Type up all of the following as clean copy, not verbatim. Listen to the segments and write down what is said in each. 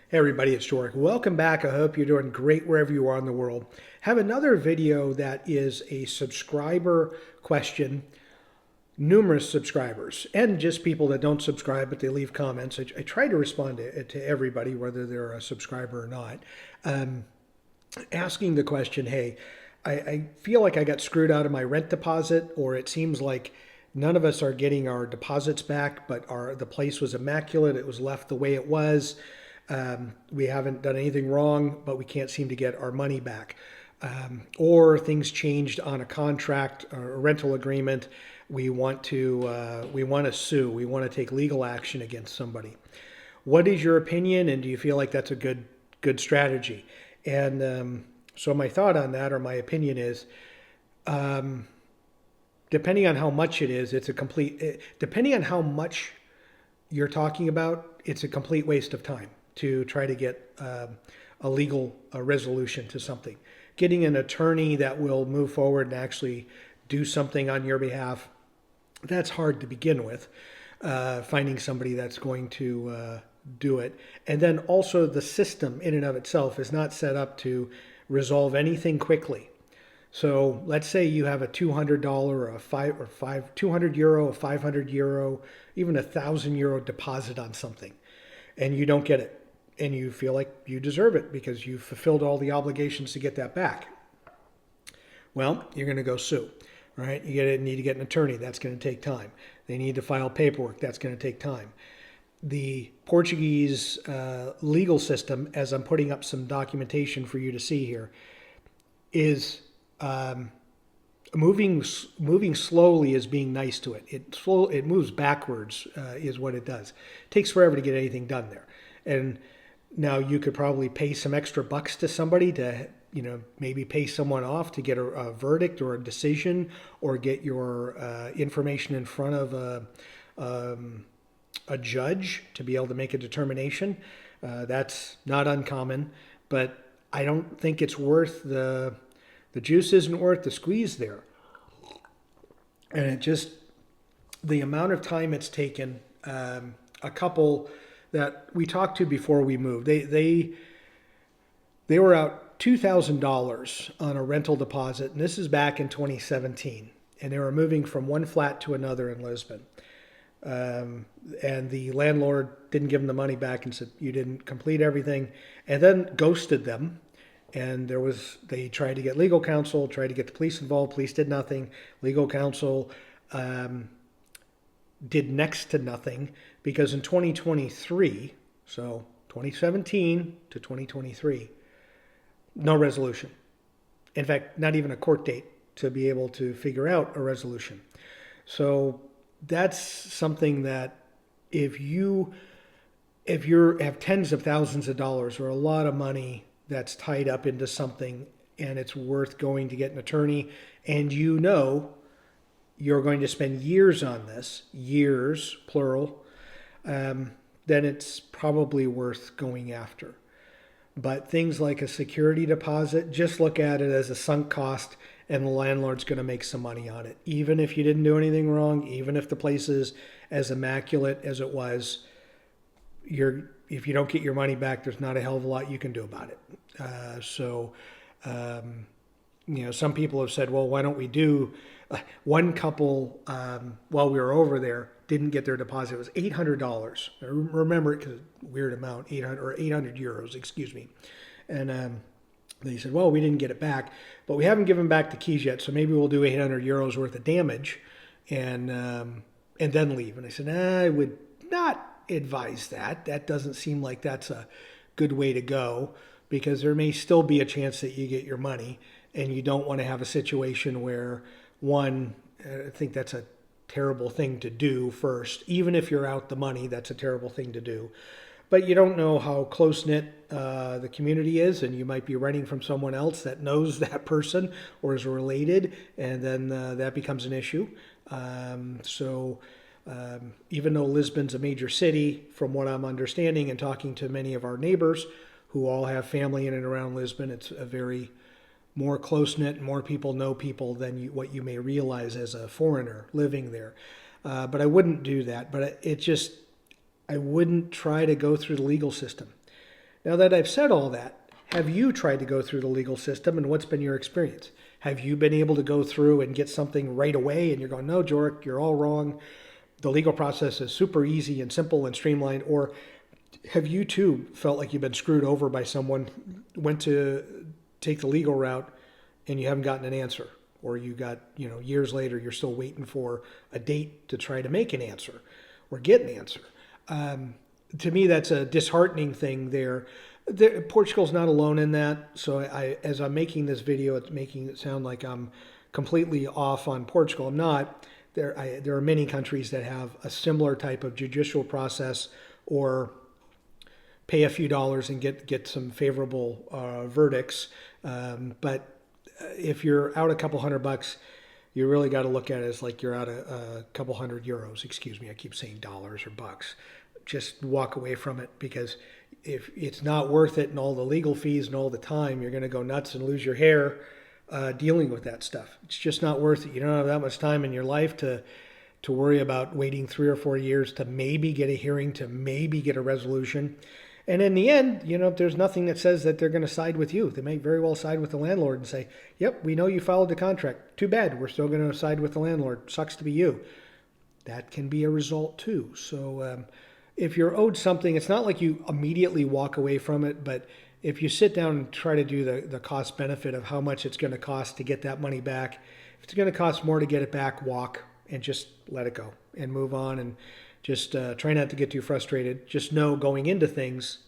Hey everybody, it's Joric. Welcome back. I hope you're doing great wherever you are in the world. Have another video that is a subscriber question. Numerous subscribers and just people that don't subscribe but they leave comments. I try to respond to everybody, whether they're a subscriber or not. Asking the question, hey, I feel like I got screwed out of my rent deposit, or it seems like none of us are getting our deposits back, but the place was immaculate. It was left the way it was. We haven't done anything wrong, but we can't seem to get our money back. Or things changed on a contract or a rental agreement. We want to sue. We want to take legal action against somebody. What is your opinion, and do you feel like that's a good strategy? And so my thought on that, or my opinion is, depending on how much it is, depending on how much you're talking about, it's a complete waste of time to try to get a legal resolution to something. Getting an attorney that will move forward and actually do something on your behalf, that's hard to begin with. Finding somebody that's going to do it. And then also the system in and of itself is not set up to resolve anything quickly. So let's say you have a $200 or a 200 euro, a 500 euro, even €1,000 deposit on something, and you don't get it. And you feel like you deserve it because you've fulfilled all the obligations to get that back. Well, you're going to go sue, right? You need to get an attorney. That's going to take time. They need to file paperwork. That's going to take time. The Portuguese legal system, as I'm putting up some documentation for you to see here, is moving slowly is being nice to it. It moves backwards is what it does. It takes forever to get anything done there. And now you could probably pay some extra bucks to somebody to, maybe pay someone off to get a verdict or a decision, or get your information in front of a judge to be able to make a determination. That's not uncommon, but I don't think it's worth the juice isn't worth the squeeze there. And the amount of time it's taken, a couple that we talked to before we moved, they were out $2,000 on a rental deposit, and this is back in 2017, and they were moving from one flat to another in Lisbon. And the landlord didn't give them the money back and said, you didn't complete everything, and then ghosted them. And they tried to get legal counsel, tried to get the police involved. Police did nothing. Legal counsel did next to nothing, because in 2023, so 2017 to 2023, no resolution. In fact, not even a court date to be able to figure out a resolution. So that's something that if you have tens of thousands of dollars or a lot of money that's tied up into something, and it's worth going to get an attorney, and you're going to spend years on this, years, plural, then it's probably worth going after. But things like a security deposit, just look at it as a sunk cost, and the landlord's going to make some money on it. Even if you didn't do anything wrong, even if the place is as immaculate as it was, if you don't get your money back, there's not a hell of a lot you can do about it. Some people have said, well, why don't we do one couple while we were over there didn't get their deposit. It was $800. I remember it because weird amount, 800 euros, excuse me. And they said, well, we didn't get it back, but we haven't given back the keys yet, so maybe we'll do 800 euros worth of damage and then leave. And I said, I would not advise that. That doesn't seem like that's a good way to go, because there may still be a chance that you get your money, and you don't want to have a situation where, I think that's a terrible thing to do first. Even if you're out the money, that's a terrible thing to do. But you don't know how close-knit the community is, and you might be renting from someone else that knows that person or is related, and then that becomes an issue. Even though Lisbon's a major city, from what I'm understanding and talking to many of our neighbors who all have family in and around Lisbon, it's a very more close-knit, more people know people than what you may realize as a foreigner living there. But I wouldn't do that. But I wouldn't try to go through the legal system. Now that I've said all that, have you tried to go through the legal system, and what's been your experience? Have you been able to go through and get something right away and you're going, no, Joric, you're all wrong. The legal process is super easy and simple and streamlined? Or have you too felt like you've been screwed over by someone, went to take the legal route and you haven't gotten an answer? Or you got, years later, you're still waiting for a date to try to make an answer or get an answer. To me, that's a disheartening thing there. Portugal's not alone in that. So as I'm making this video, it's making it sound like I'm completely off on Portugal. I'm not. There are many countries that have a similar type of judicial process, or pay a few dollars and get some favorable verdicts. But if you're out a couple $100, you really got to look at it as like you're out a couple €100. Excuse me, I keep saying dollars or bucks. Just walk away from it, because if it's not worth it and all the legal fees and all the time, you're going to go nuts and lose your hair dealing with that stuff. It's just not worth it. You don't have that much time in your life to worry about waiting 3 or 4 years to maybe get a hearing, to maybe get a resolution. And in the end, there's nothing that says that they're going to side with you. They may very well side with the landlord and say, yep, we know you followed the contract. Too bad. We're still going to side with the landlord. Sucks to be you. That can be a result too. So if you're owed something, it's not like you immediately walk away from it, but if you sit down and try to do the cost benefit of how much it's going to cost to get that money back, if it's going to cost more to get it back, walk and just let it go and move on, and just try not to get too frustrated. Just know going into things,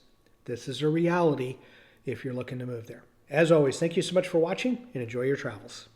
this is a reality if you're looking to move there. As always, thank you so much for watching and enjoy your travels.